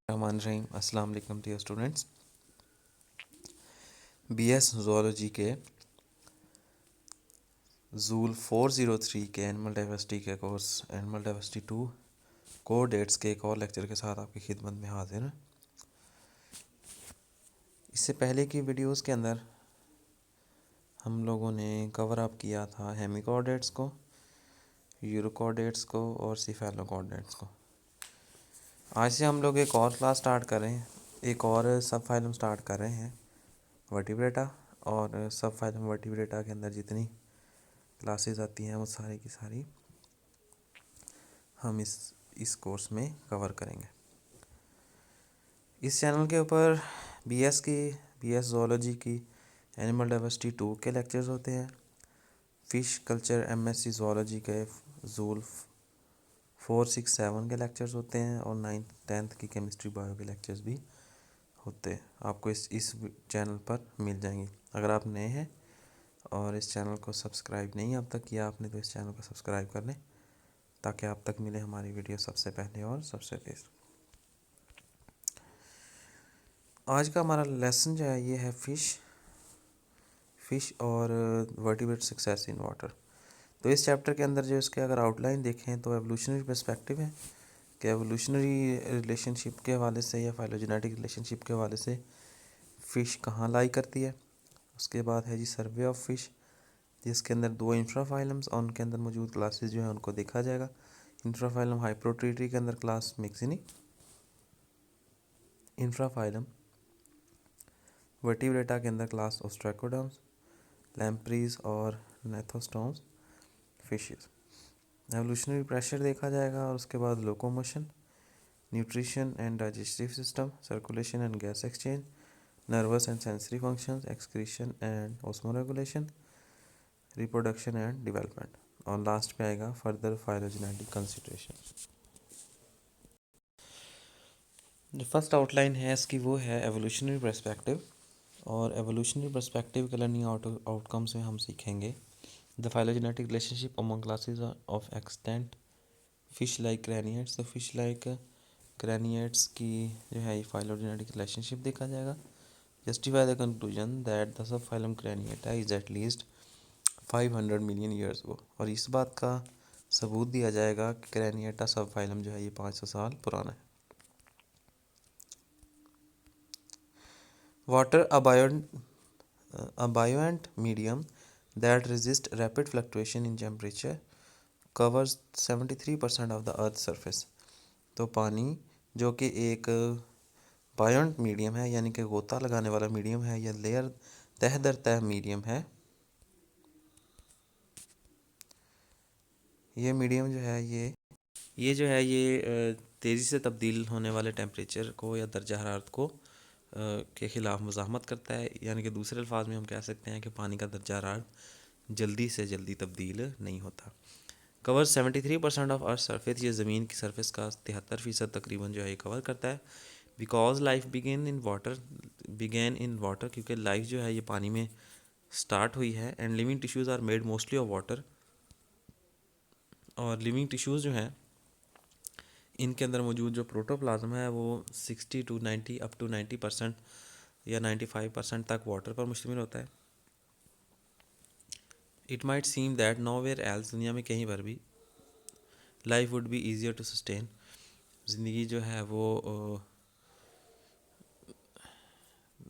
रहमान रहीम। अस्सलाम वालेकुम डियर स्टूडेंट्स। बीएस ज़ूलॉजी के जूल 403 के एनिमल डाइवर्सिटी के कोर्स एनिमल डाइवर्सिटी 2 कोर डेट्स के एक और लेक्चर के साथ आपकी खिदमत में हाजिर हैं। इससे पहले की वीडियोस के अंदर हम लोगों ने कवर अप किया था हेमिकॉर्डेट्स को, यूरोकॉर्डेट्स को और सिफेलोकॉर्डेट्स को। आज से हम लोग एक और क्लास स्टार्ट कर रहे हैं, एक और सब फाइलम स्टार्ट कर रहे हैं वर्टिब्रेटा। और सब फाइलम वर्टिब्रेटा के अंदर जितनी क्लासेस आती हैं वो सारी की सारी हम इस कोर्स में कवर करेंगे। इस चैनल के ऊपर बीएस ज़ूलॉजी की एनिमल डाइवर्सिटी 2 के लेक्चर्स होते हैं। फ़िश कल्चर एमएससी ज़ूलॉजी के जूल 467 के लेक्चर्स होते हैं और 9th-10th की केमिस्ट्री बायो के लेक्चर्स भी होते हैं। आपको इस चैनल पर मिल जाएंगे। अगर आप नए हैं और इस चैनल को सब्सक्राइब नहीं अब तक किया आपने तो इस चैनल को सब्सक्राइब कर लें ताकि आप तक मिले हमारी वीडियो सबसे पहले और सबसे तेज़। आज का हमारा लेसन जो है ये है फ़िश और वर्टिब्रेट सक्सेस इन वाटर। तो इस चैप्टर के अंदर जो इसके अगर आउटलाइन देखें तो एवोल्यूशनरी पर्सपेक्टिव है कि एवोल्यूशनरी रिलेशनशिप के हवाले से या फाइलोजेनेटिक रिलेशनशिप के हवाले से फ़िश कहाँ लाई करती है। उसके बाद है जी सर्वे ऑफ फ़िश, जिसके अंदर 2 इंफ्राफाइलम्स और उनके अंदर मौजूद क्लासेस जो हैं उनको देखा जाएगा। इंफ्राफाइलम हाइप्रोट्रीटी के अंदर क्लास मिक्सिनी, इंफ्राफाइलम वर्टिब्रेटा के अंदर क्लास ओस्ट्रैकोडर्म्स, लैम्प्रीज और नेथोस्टोम्स फिशेस। एवोल्यूशनरी प्रेशर देखा जाएगा और उसके बाद locomotion, nutrition and digestive system, circulation and gas exchange, nervous and sensory functions, excretion and osmoregulation, reproduction and development. और लास्ट पे आएगा फर्दर फाइलोजेनेटिक कंसिडरेशन। जो फर्स्ट आउटलाइन है इसकी वो है एवोल्यूशनरी पर्सपेक्टिव। और एवोल्यूशनरी पर्सपेक्टिव के लर्निंग आउटकम्स में हम सीखेंगे the phylogenetic relationship among classes of extant fish like craniates. तो फिश लाइक क्रैनिएट्स की जो है फाइलोजेनेटिक रिलेशनशिप देखा जाएगा। Justify the conclusion that the subphylum Craniata is at least 500 million years वो। और इस बात का सबूत दिया जाएगा कि क्रैनिएटा सब फाइलम जो है ये 500 साल पुराना है। Water a buoyant medium that resists rapid fluctuation in temperature covers 73% of the earth's surface। तो पानी जो कि एक बायोंट मीडियम है यानी कि गोता लगाने वाला मीडियम है या लेयर तह दर तह मीडियम है। ये मीडियम जो है ये तेज़ी से तब्दील होने वाले टेम्परेचर को या दर्जा हरारत को के ख़िलाफ़ मज़ाहमत करता है। यानी कि दूसरे अल्फाज में हम कह सकते हैं कि पानी का दर्जा हरारत जल्दी से जल्दी तब्दील नहीं होता। कवर 73% ऑफ अर्थ सरफेस, ये ज़मीन की सरफेस का 73% तकरीबन जो है ये कवर करता है। Because life begin in water, क्योंकि लाइफ जो है ये पानी में स्टार्ट हुई है। And living tissues are made mostly of water. और लिविंग टिश्यूज़ जो हैं इनके अंदर मौजूद जो प्रोटोप्लाज्म है वो 60 to 90 अप टू 90% या 95% तक वाटर पर मुश्तमिल होता है। It might seem that nowhere else, दुनिया में कहीं पर भी life would be easier to sustain, ज़िंदगी जो है वो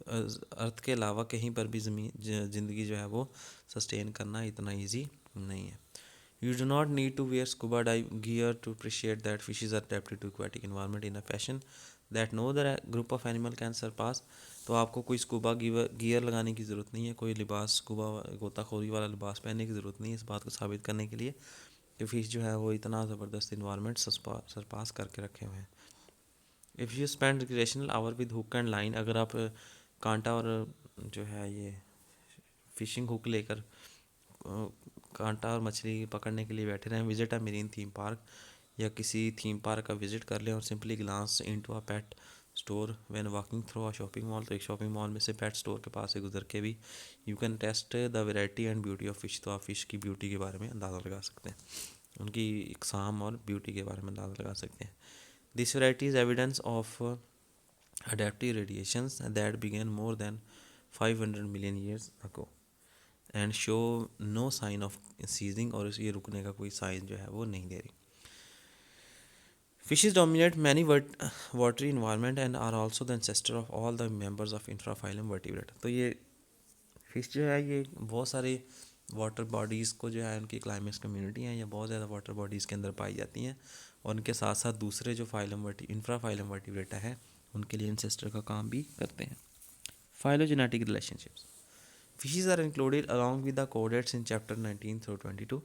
अर्थ के अलावा कहीं पर भी ज़िंदगी जो है वो सस्टेन करना इतना ईजी नहीं है। You do not need to wear scuba dive gear to appreciate that fishes are adapted to aquatic environment in a fashion that no other group of animal can surpass। तो आपको कोई scuba gear लगाने की ज़रूरत नहीं है, कोई लिबास स्कूबा गोताखोरी वाला लिबास पहनने की ज़रूरत नहीं है इस बात को साबित करने के लिए कि फ़िश जो है वो इतना ज़बरदस्त इन्वायरमेंट सरपास करके रखे हुए हैं। If you spend recreational hour with hook and line, अगर आप कांटा और जो है ये फ़िशिंग हुक लेकर कांटा और मछली पकड़ने के लिए बैठे रहें, visit a marine theme park, या किसी थीम पार्क का विजिट कर लें और simply glance into a pet store when walking through a shopping mall. तो एक शॉपिंग मॉल में से पेट स्टोर के पास से गुजर के भी you can taste the variety and beauty of fish. तो आप फ़िश की ब्यूटी के बारे में अंदाज़ा लगा सकते हैं, उनकी इकसाम और ब्यूटी के बारे में अंदाज़ा लगा सकते हैं। This variety is evidence of adaptive radiations that began more than 500 million years ago and show no sign of ceasing, और ये रुकने का कोई साइन जो है वो नहीं दे रही. Fishes dominate many watery environment and are also the ancestor of all the members of infraphylum vertebrata. तो ये फिश जो है ये बहुत सारे वाटर बॉडीज़ को जो है उनकी क्लाइमेक्स कम्युनिटी हैं या बहुत ज़्यादा वाटर बॉडीज़ के अंदर पाई जाती हैं, और उनके साथ साथ दूसरे जो इंफ्राफाइलम वर्टिब्रेटा है उनके लिए एंसेस्टर का काम भी करते हैं. Phylogenetic relationships. Fishes are included along with the chordates in chapter 19 through 22.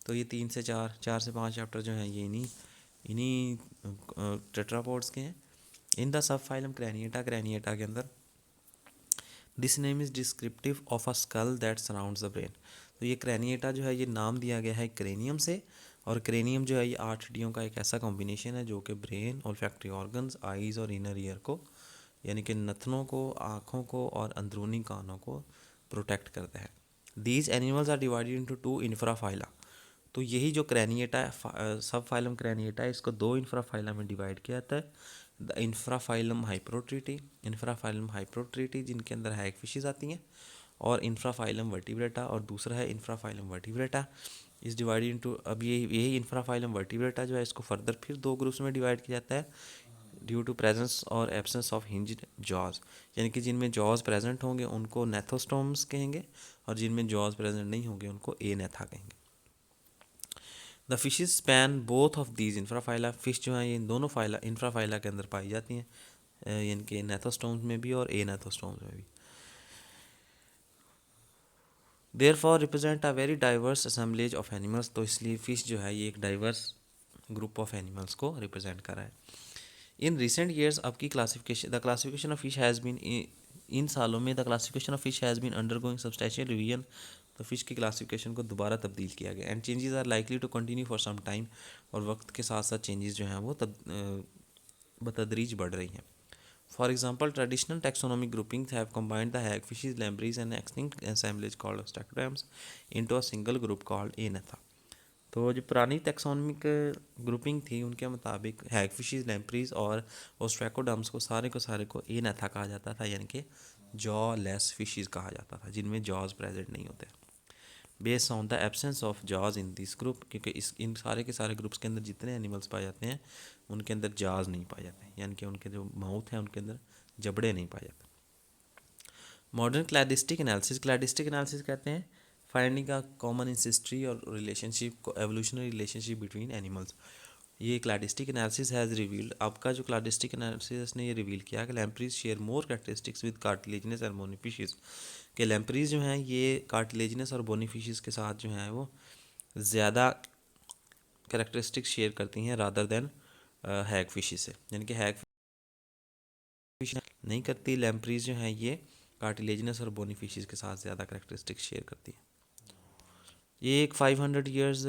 तो ये 3 से 4 से 5 चैप्टर जो हैं ये इन्हीं टेट्रापोड्स के हैं. In the subphylum craniata के अंदर this name is descriptive of a skull that surrounds the brain. तो ये क्रैनिएटा जो है ये नाम दिया गया है क्रेनियम से, और क्रेनियम जो है ये 8 हड्डियों का एक ऐसा कॉम्बिनेशन है जो कि ब्रेन, ओल्फैक्टरी ऑर्गन्स, आइज़ और इनर ईयर को, यानी कि नथनों को, आँखों को और अंदरूनी कानों को प्रोटेक्ट करता है. These animals are divided into 2 infraphyla. तो यही जो क्रैनिएटा है, सब फाइलम क्रैनिएटा है, इसको 2 इंफ्राफाइला में डिवाइड किया जाता है. द इंफ्राफाइलम हाइप्रोट्रीटी जिनके अंदर हैग फिशेज आती हैं, और इंफ्राफाइलम वर्टिब्रेटा, और दूसरा है इंफ्राफाइलम वर्टिब्रेटा. इस डिवाइडेड इनटू, अब यही इंफ्राफाइलम वर्टिब्रेटा जो है इसको फर्दर फिर 2 ग्रुप्स में डिवाइड किया जाता है ड्यू टू प्रेजेंस और एब्सेंस ऑफ हिंज्ड जॉज. यानी कि जिनमें जॉज प्रेजेंट होंगे उनको नेथोस्टोम्स कहेंगे, और जिनमें जॉज प्रेजेंट नहीं होंगे उनको एनेथा कहेंगे. The fishes span both of these infraphyla. Fish जो हैं ये दोनों फाइला इंफ्राफाइला के अंदर पाई जाती हैं, यानी कि नेथोस्टोम्स में भी और एनेथोस्टोम्स में भी. Therefore represent a very diverse assemblage of animals. तो इसलिए फ़िश जो है ये एक डाइवर्स ग्रुप ऑफ एनिमल्स को रिप्रेजेंट कर रहा है. इन रिसेंट ईयर्स आपकी the classification of fish has been, इन सालों में the classification of fish has been undergoing substantial revision. तो फिश की क्लासिफिकेशन को दोबारा तब्दील किया गया, and changes are likely to continue for some time. और वक्त के साथ साथ चेंजेस जो हैं वो बतदरीज बढ़ रही हैं. For example, traditional taxonomic groupings have combined the hagfishes, lampreys, and extinct assemblage called ostracoderms into a single group called Anatha. तो जो पुरानी टैक्सोनमिक ग्रुपिंग थी उनके मुताबिक हैगफिशेस, लैम्प्रीज और ओस्ट्रैकोडर्म्स को सारे को एनाथा कहा जाता था, यानी कि जॉ लेस फिशेस कहा जाता था जिनमें जॉज प्रेजेंट नहीं होते. Based on the absence of jaws in this group, क्योंकि इन सारे के सारे ग्रुप्स के अंदर जितने एनिमल्स पाए जाते हैं उनके अंदर जॉज नहीं पाए जाते, यानी कि उनके जो माउथ हैं उनके अंदर जबड़े नहीं पाए जाते. मॉडर्न क्लैडिस्टिक एनालिसिस कहते हैं फाइंडिंग अ कॉमन इंसिस्ट्री और रिलेशनशिप को, एवोल्यूशनरी रिलेशनशिप बिटवीन एनिमल्स. ये क्लैडिस्टिक एनालिसिस हैज़ रिवील्ड, आपका जो क्लैडिस्टिक एनालिसिस ने ये रिवील किया कि lampreys share more characteristics with cartilaginous and bony fishes. कि लैम्प्रीज जो हैं ये कार्टिलेजिनस और बोनी फिशेस के साथ जो हैं वो ज़्यादा कैरेक्टरिस्टिक्स शेयर करती हैं रादर देन हैग फिशेस से. यानी कि हैग फिश नहीं करती, लैम्प्रीज जो हैं ये कार्टिलेजिनस और बोनी फिशेस के साथ ज़्यादा कैरेक्टरिस्टिक्स शेयर करती हैं. ये एक 500 ईयर्स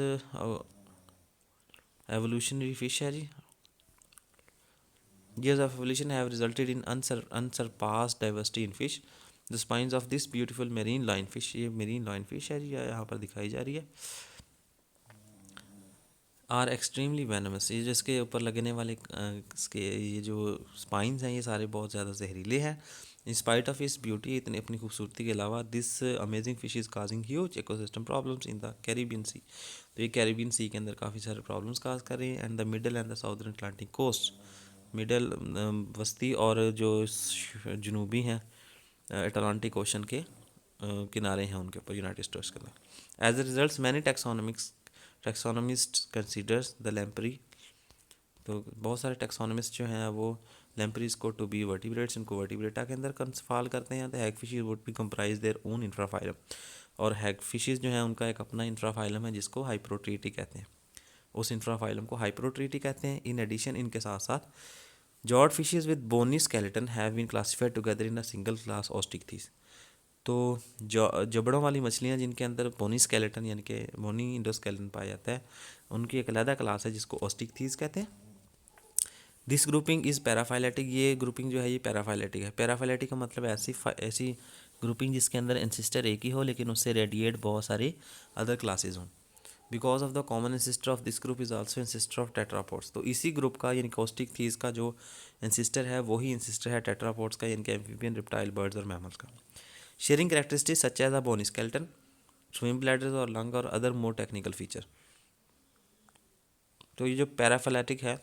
एवोल्यूशनरी फिश है जी. Years of evolution have resulted in unsurpassed diversity in fish. The spines of this beautiful marine lionfish, ये marine lionfish है जी यहाँ पर दिखाई जा रही है, आर एक्सट्रीमली वेनमस. ये जिसके ऊपर लगने वाले इसके ये जो स्पाइंस हैं ये सारे बहुत ज़्यादा जहरीले हैं. In spite of its beauty, इतनी अपनी खूबसूरती के अलावा, this amazing fish is causing huge ecosystem problems in the Caribbean sea. तो ये कैरिबियन सी के अंदर काफ़ी सारे प्रॉब्लम्स काज कर रहे हैं. And the middle and the southern Atlantic coast, middle वस्ती और जो जनूबी हैं अटलांटिक ओशन के किनारे हैं उनके ऊपर यूनाइटेड स्टेट्स के अंदर. As a result many taxonomists considers the lamprey. तो बहुत सारे टैक्सोनमिस्ट जो हैं वो लैम्प्रीज को टू बी वर्टिब्रेट्स, इनको वर्टिब्रेटा के अंदर कंसफाल करते हैं. तो hagfishes would be comprise their own infraphylum. और हैग फिशेज जो हैं उनका एक अपना इंफ्राफाइलम है जिसको हाइप्रोट्रीटी कहते हैं. उस इंफ्राफाइलम को हाइप्रोट्रीटी कहते हैं. इन एडिशन, इनके साथ साथ jawed fishes with bony skeleton have been classified together in a single class Osteichthyes. तो जबड़ों वाली मछलियाँ जिनके अंदर बोनी स्केलेटन यानी कि बोनी इंडोस्केलेटन पाया जाता है उनकी एक अलग क्लास है जिसको ऑस्टिकथीस कहते हैं. This grouping is paraphyletic. ये ग्रुपिंग जो है ये पैराफाइलेटिक है. पैराफाइलेटिक का मतलब ऐसी ग्रुपिंग जिसके अंदर एंसेस्टर एक ही हो लेकिन उससे रेडिएट बहुत सारे अदर क्लासेज हों. Because of the common ancestor of this group is also ancestor of tetrapods. तो इसी ग्रुप का यानी कॉस्टिक थीस का जो एंसिस्टर है वही एंसिस्टर है टेट्रापोड्स का, यानी कि एम्फीबियन, रिप्टाइल, बर्ड्स और मैमल्स का। Sharing characteristics such as a bone skeleton, swim bladders और लंग और अदर मोर टेक्निकल फीचर। तो ये जो पैराफिलेटिक है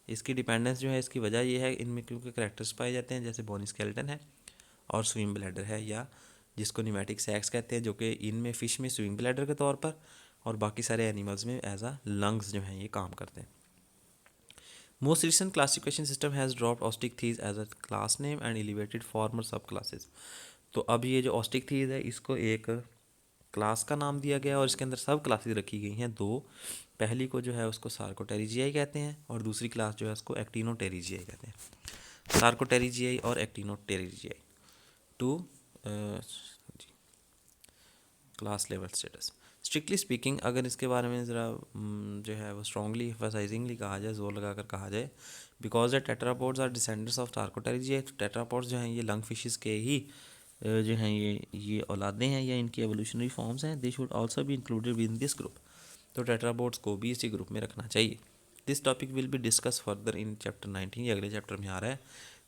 इसकी डिपेंडेंस जो है, इसकी वजह ये है इनमें क्योंकि करेक्टर्स पाए जाते हैं, जैसे बोन स्केलेटन है और स्विम ब्लैडर है, या जिसको न्यूमेटिक सैक्स कहते हैं, जो कि इनमें फ़िश में स्विम ब्लैडर के तौर पर और बाकी सारे एनिमल्स में एज आ लंग्स जो हैं ये काम करते हैं। Most recent classification system has dropped Osteichthyes as a class name and elevated former subclasses. तो अब ये जो ऑस्टिक थीज है इसको एक क्लास का नाम दिया गया और इसके अंदर सब क्लासेस रखी गई हैं दो। पहली को जो है उसको सार्कोटेरिजियाई कहते हैं और दूसरी क्लास जो है उसको एक्टिनोटेरिजियाई कहते हैं। सार्कोटेरिजियाई और Actinopterygii to class level status. Strictly speaking अगर इसके बारे में ज़रा जो है वो स्ट्रॉन्गली एम्फसाइजिंगली कहा जाए, जोर लगा कर कहा जाए, because the tetrapods are descendants of Sarcopterygii. Tetrapods जो हैं ये लंग फिशेस के ही जो हैं ये औलादें हैं या इनकी एवोल्यूशनरी फॉर्म्स हैं। They should also be included with in this group. तो टेट्रापोड्स को भी इसी ग्रुप में रखना चाहिए। This topic will be discuss further in chapter 19, ये अगले चैप्टर में आ रहा है।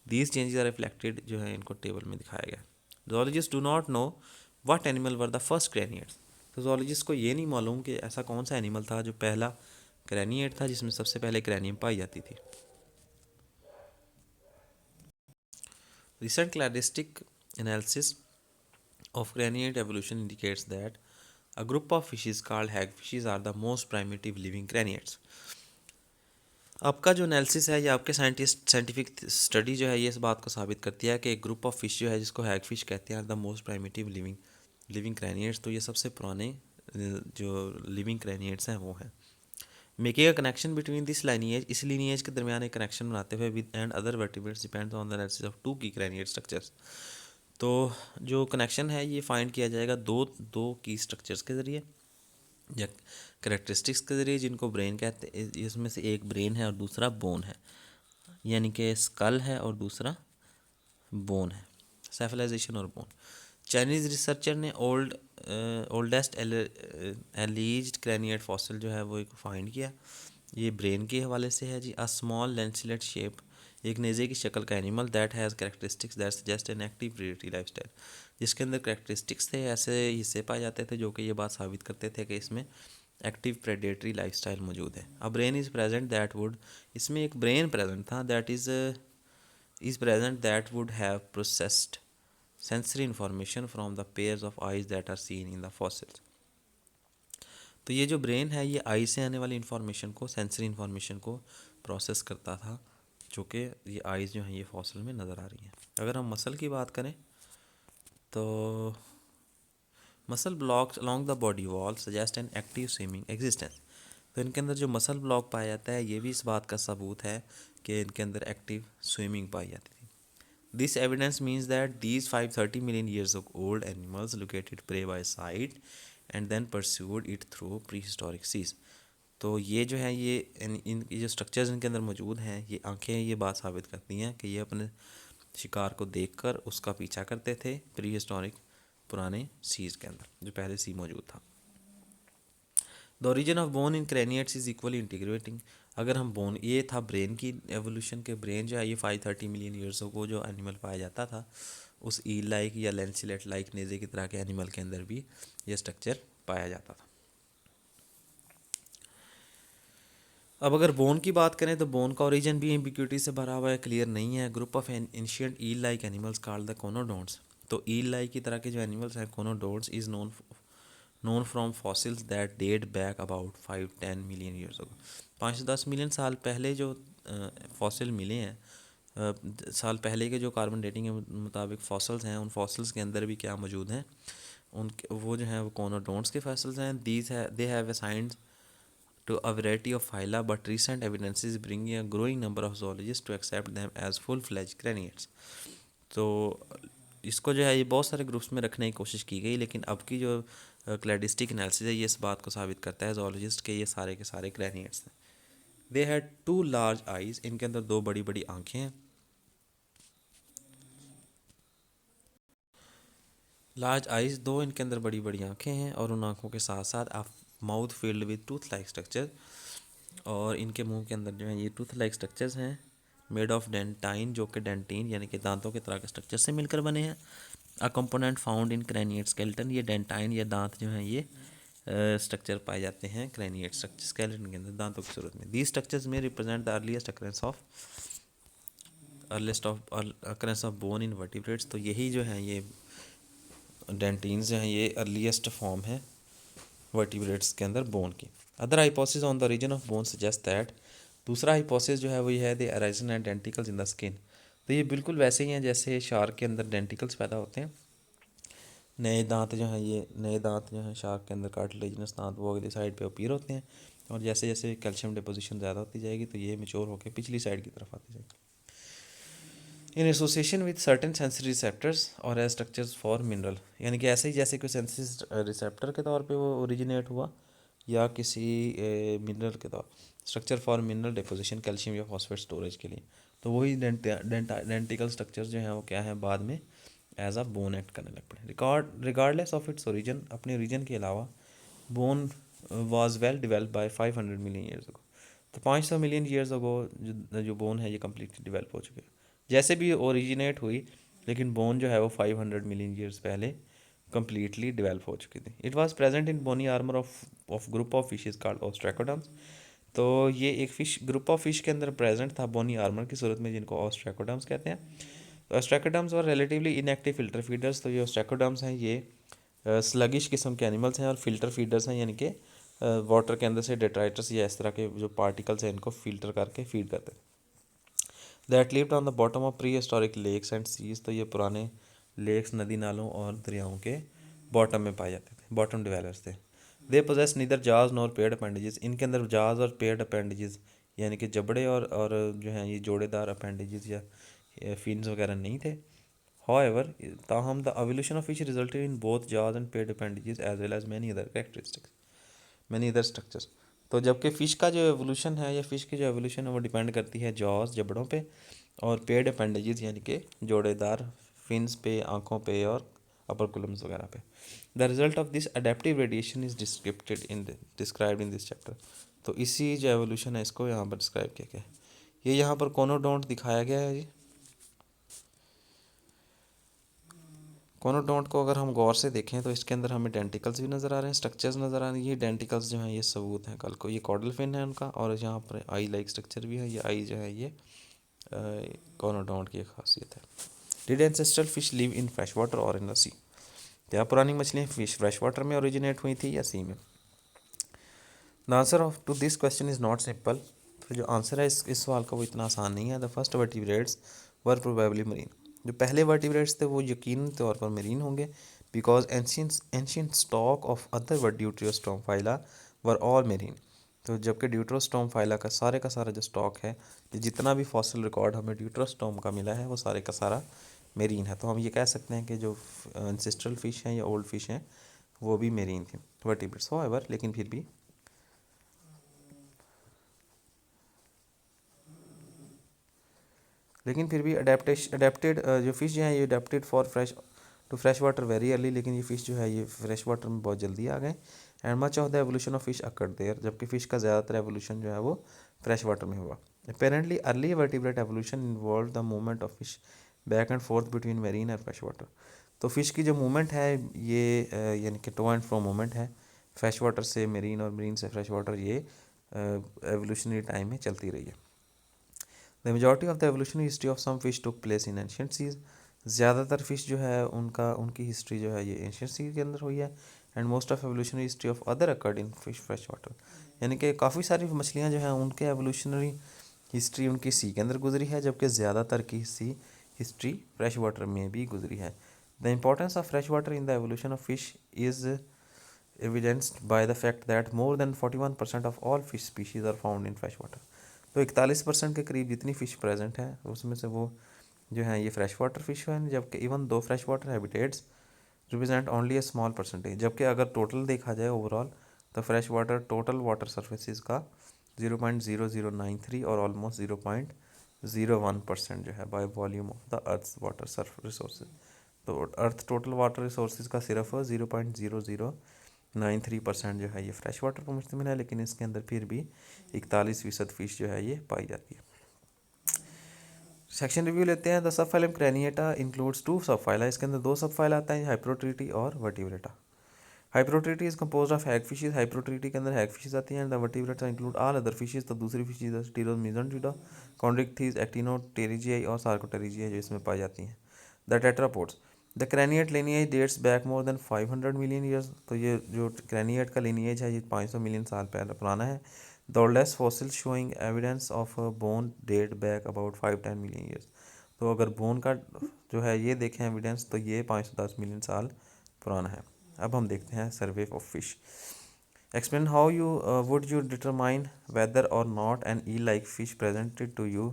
दीज चेंजेस आर रिफ्लेक्टेड जो है इनको टेबल में दिखाया गया। zoologists do not know what animal were the first craniates. तो zoologist को ये नहीं मालूम कि ऐसा कौन सा एनिमल था जो पहला क्रैनियड था, जिसमें सबसे पहले क्रैनियम पाई जाती थी। Recent claristic analysis of craniate evolution indicates that a group of fishes called hagfishes are the most primitive living craniates. आपका जो एनालिसिस है या आपके साइंटिफिक स्टडी जो है ये इस बात को साबित करती है कि एक ग्रुप ऑफ फिश जो है जिसको हैगफिश कहते हैं, द मोस्ट प्राइमिटिव लिविंग क्रैनियट्स। तो ये सबसे पुराने जो लिविंग क्रैनियट्स हैं वो हैं। Making a connection between this lineage, इस लीनिएज के दरमियान एक कनेक्शन बनाते हुए with and other vertebrates depends on the analysis of two key craniate structures. तो जो कनेक्शन है ये फाइंड किया जाएगा दो की स्ट्रक्चर्स के ज़रिए या करेक्टरिस्टिक्स के ज़रिए, जिनको ब्रेन कहते हैं। इसमें से एक ब्रेन है और दूसरा बोन है, यानी कि स्कल है और दूसरा बोन है, सेफलाइजेशन और बोन। चाइनीज़ रिसर्चर ने ओल्डेस्ट एलीज्ड क्रैनियट फॉसिल जो है वो एक फाइंड किया। ये ब्रेन के हवाले से है जी। अ स्मॉल लेंसलेट शेप, एक नेज़े की शक्ल का animal that has characteristics that suggest an active predatory lifestyle, जिसके अंदर करेक्टरिस्टिक्स थे, ऐसे हिस्से पाए जाते थे जो कि ये बात साबित करते थे कि इसमें एक्टिव प्रेडेटरी लाइफस्टाइल मौजूद है। A brain is present that would, इसमें एक ब्रेन प्रेजेंट था that is present that would have processed sensory information from the pairs of eyes that are seen in the fossils। तो ये जो brain है ये आई से आने वाली इंफॉर्मेशन को, सेंसरी इंफॉर्मेशन को प्रोसेस करता था, जो कि ये आइज़ जो हैं ये फॉसिल में नज़र आ रही हैं। अगर हम मसल की बात करें तो muscle blocks along the body wall suggest an active swimming existence. तो इनके अंदर जो मसल ब्लॉक पाया जाता है ये भी इस बात का सबूत है कि इनके अंदर एक्टिव स्विमिंग पाई जाती थी। This evidence means that these 530 million years old animals located prey by sight and then pursued it through prehistoric seas। तो ये जो है ये इन जो स्ट्रक्चर्स इनके अंदर मौजूद हैं, ये आंखें ये बात साबित करती हैं कि ये अपने शिकार को देखकर उसका पीछा करते थे प्री हिस्टोरिक पुराने सीज के अंदर, जो पहले सी मौजूद था। The origin of bone in craniates is equally integrating. अगर हम बोन, ये था ब्रेन की एवोल्यूशन के, ब्रेन जो है ये 530 मिलियन ईयर्स को जो एनिमल पाया जाता था उस ईल लाइक या लेंसिलेट लाइक नेज़े की तरह के एनिमल के अंदर भी ये स्ट्रक्चर पाया जाता था। अब अगर बोन की बात करें तो बोन का ओरिजिन भी एम्बिग्यूटी से भरा हुआ है, क्लियर नहीं है। Group of ancient eel like animals called the conodonts. तो ईल लाइक की तरह के जो एनिमल्स हैं conodonts is known from fossils that date back about 5-10 million years ago। 5 से 10 मिलियन साल पहले जो फॉसिल मिले हैं, साल पहले के जो कार्बन डेटिंग के मुताबिक फॉसिल्स हैं, उन फॉसिल्स के अंदर भी क्या मौजूद हैं, उनके वो जो हैं वो कोनोडोंट्स के फॉसिल्स हैं। They have assigned to a variety of phyla, but recent evidences bringing a growing number of zoologists to accept them as full-fledged craniates। तो इसको जो है ये बहुत सारे ग्रुप्स में रखने की कोशिश की गई, लेकिन अब की जो क्लैडिस्टिक एनालिसिस है ये इस बात को साबित करता है जोलॉजिस्ट के ये सारे के सारे क्रैनियट्स हैं। दे हैड 2 लार्ज आइज़, इनके अंदर 2 बड़ी बड़ी आँखें हैं। लार्ज आइज़, 2 इनके अंदर बड़ी बड़ी आँखें हैं और उन आँखों के साथ साथ mouth filled with tooth like structure, और इनके मुंह के अंदर जो है ये टूथ लाइक स्ट्रक्चर्स हैं, मेड ऑफ डेंटाइन, जो कि डेंटीन यानी कि दांतों के तरह के स्ट्रक्चर से मिलकर बने हैं। A component found in craniate skeleton, ये डेंटाइन या दांत जो हैं ये स्ट्रक्चर पाए जाते हैं क्रेनिएट स्ट्रक्चर स्केलेटन के अंदर, दांतों की सूरत में। दीज स्ट्रक्चर्स में represent the earliest of bone in vertebrates, तो यही जो है ये डेंटीन्स जो हैं ये अर्लीस्ट फॉर्म है वर्टिब्रेट्स के अंदर बोन की। Other hypothesis on the origin of bone suggest that, दूसरा हाइपोथेसिस जो है वो ये है, they arisen and denticles in the skin, तो ये बिल्कुल वैसे ही हैं जैसे शार्क के अंदर डेंटिकल्स पैदा होते हैं। नए दांत जो हैं ये नए दांत जो हैं शार्क के अंदर कार्टिलेजिनस दांत वो अगली साइड पे अपीयर होते हैं, और जैसे जैसे कैल्शियम डिपोजिशन ज़्यादा होती जाएगी तो ये मेच्योर होकर पिछली साइड की तरफ आती जाएगी। In association with certain sensory receptors और एज स्ट्रक्चर्स फॉर मिनरल, यानी कि ऐसे ही जैसे कोई सेंसरी रिसेप्टर के तौर पे वो ओरिजिनेट हुआ या किसी मिनरल के तौर structure for mineral deposition calcium या फॉस्फेट स्टोरेज के लिए, तो वही डेंटिकल स्ट्रक्चर्स जो हैं वो क्या है बाद में एज अ बोन एक्ट करने लग पड़े। रिगार्डलेस ऑफ इट्स ओरिजिन, अपने ओरिजिन के अलावा bone was well develop by 500 million years ago, तो 500 मिलियन ईयर्स अगो जो बोन है ये कम्प्लीटली डेवलप हो चुके हैं। जैसे भी ओरिजिनेट हुई लेकिन बोन जो है वो 500 मिलियन ईयर्स पहले कम्प्लीटली डेवलप हो चुकी थी। It was present in bony armour of group of fishes called ostracoderms, तो ये एक फिश ग्रुप ऑफ फिश के अंदर प्रेजेंट था बोनी आर्मर की सूरत में, जिनको ऑस्ट्रैकोडम्स कहते हैं। तो ऑस्ट्रैकोडम्स और रिलेटिवली इनएक्टिव फिल्टर फीडर्स, तो ये ऑस्ट्रैकोडम्स हैं ये स्लगिश किस्म के एनिमल्स हैं और फिल्टर फीडर्स हैं, यानी कि वाटर के अंदर से डेट्राइटस या इस तरह के जो पार्टिकल्स हैं इनको फिल्टर करके फीड करते हैं। That lived on the bottom of prehistoric lakes and seas, तो ये पुराने लेक्स नदी नालों और दरियाओं के बॉटम में पाए जाते थे, बॉटम डिवेलर्स थे। दे पोजेस नीदर जाज नॉर पेड अपेंडेजेस, इनके अंदर जाज और पेड अपेंडेजेस यानी कि जबड़े और जो हैं ये जोड़ेदार अपेंडेजेस या फिन्स वगैरह नहीं थे। However, ताहम द evolution of fish resulted in both jaws and paid appendages as well as many other characteristics, many other structures, तो जबकि फ़िश का जो एवोल्यूशन है या फ़िश की जो एवोल्यूशन है वो डिपेंड करती है जॉस जबड़ों पे और पेड अपेंडेजेस यानी कि जोड़ेदार फिन्स पे, आँखों पे और अपर कुलम्स वगैरह पे। The result of this adaptive radiation is described in this chapter, तो इसी जो एवोल्यूशन है इसको यहाँ पर डिस्क्राइब किया गया है। ये यहाँ पर कोनोडोंट दिखाया गया है जी। कोनोडोंट को अगर हम गौर से देखें तो इसके अंदर हमें डेंटिकल्स भी नज़र आ रहे हैं, स्ट्रक्चर्स नज़र आ रहे हैं। ये डेंटिकल्स जो हैं ये सबूत हैं कल को, ये कॉर्डल फिन है उनका, और यहाँ पर आई लाइक स्ट्रक्चर भी है। ये आई जो है ये कोनोडोंट की एक खासियत है। Did ancestral fish live in fresh water और इन द सी, क्या पुरानी मछलियाँ फिश फ्रेश वाटर में ओरिजिनेट हुई थी या सी में? The answer of to this question is not simple, तो जो आंसर है इस सवाल का वो इतना आसान नहीं है। The first vertebrates were probably marine, जो पहले वर्टिब्रेट्स थे वो यकीन तौर पर मरीन होंगे, because ancient stock of other deuterostome phyla were all marine, तो जबकि ड्यूटेरोस्टोम फाइला का सारा जो स्टॉक है, जितना भी फॉसिल रिकॉर्ड हमें ड्यूटेरोस्टोम का मिला है वो सारे का सारा मेरीन है। तो हम ये कह सकते हैं कि जो एंसेस्ट्रल फिश हैं या ओल्ड फिश हैं वो भी मेरीन थी वर्टिब्रेट्स। हाउएवर, लेकिन फिर भी अडेप्टेड जो फ़िश जो है ये adapted for fresh water very early, लेकिन ये फ़िश जो है ये फ्रेश वाटर में बहुत जल्दी आ गए। And much of the evolution of fish occurred there, जबकि फ़िश का ज़्यादातर एवोल्यूशन जो है वो फ्रेश वाटर में हुआ। Apparently early vertebrate evolution involve the movement of fish back and forth between marine और फ्रेश वाटर, तो फ़िश की जो मूवमेंट है ये यानी कि टू एंड फ्रो मूवमेंट है, फ्रेश वाटर से मेरीन और मेरीन से फ्रेश वाटर, ये एवोल्यूशनरी टाइम में चलती रही है। The majority of the evolutionary history of some fish took place in ancient seas, ज़्यादातर फिश जो है उनकी हिस्ट्री जो है ये एंशियंट सी के अंदर हुई है। And most of evolutionary history of other occurred in fish fresh water, यानी कि काफ़ी सारी मछलियाँ जो हैं उनके एवोल्यूशनरी हिस्ट्री उनकी सी के अंदर गुजरी है, जबकि ज़्यादातर की हिस्ट्री फ्रेश वाटर में भी गुजरी है। The importance of fresh water in the evolution of fish is evidenced by the fact that more than 41% of all fish species are found in fresh water, तो 41% के करीब जितनी फ़िश प्रेजेंट है उसमें से वो जो है ये फ्रेश वाटर फिश हैं, जबकि even though fresh water habitats represent only a small percentage, जबकि अगर टोटल देखा जाए ओवरऑल तो fresh water total water surfaces का 0.0093 और ऑलमोस्ट 0.01% जो है by volume of the earth water Surf resources, तो अर्थ टोटल वाटर रिसोर्सेज का सिर्फ 0.00 93% जो है ये फ्रेश वाटर पर मुश्तमिल है, लेकिन इसके अंदर फिर भी 41% फिश जो है ये पाई जाती है। सेक्शन रिव्यू लेते हैं। द सब फाइलम क्रैनिएटा इंक्लूड्स 2 सब फाइला, इसके अंदर 2 सब फाइल आता है, हाइप्रोट्रीटी और Vertebrata. Hyperotreti is compose of hagfishes, Hyperotreti के अंदर हैग फिशेज आती हैं। The Vertebrata include all other fishes, तो दूसरी फिशेज टीरोस मीजोनटिडा, कॉन्ड्रिक्थीज, एक्टिनोटेरिजियाई और सार्कोटेरिजियाई जो इसमें पाई जाती हैं। The tetrapods, the craniate lineage dates back more than 500 million years, तो ये जो क्रैनिएट का लिनिएज है ये 500 मिलियन साल पहले पुराना है। The oldest fossil showing evidence of bone date back about 5-10 million years, तो अगर बोन का जो है ये देखें एविडेंस तो ये 510 मिलियन साल पुराना है। अब हम देखते हैं survey of fish. Explain how you would you determine whether or not an eel like fish presented to you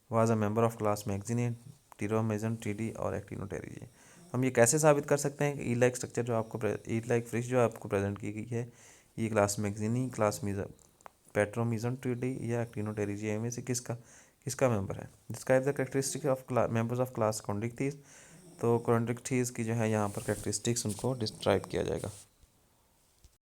was a member of class Myxini Petromyzontida or Actinopterygii. हम ये कैसे साबित कर सकते हैं कि ई लाइक स्ट्रक्चर जो आपको ई लाइक फिश जो आपको प्रेजेंट की गई है ये क्लास मैगजीनी, क्लास पेट्रोमीजन टीडी या एक्टिनोटेरिजी में से किसका मेंबर है। Describe the characteristic of members of class Chondrichthyes, तो कॉन्ड्रिक्थीज की जो है यहाँ पर करेक्टरिस्टिक्स उनको डिस्क्राइब किया जाएगा।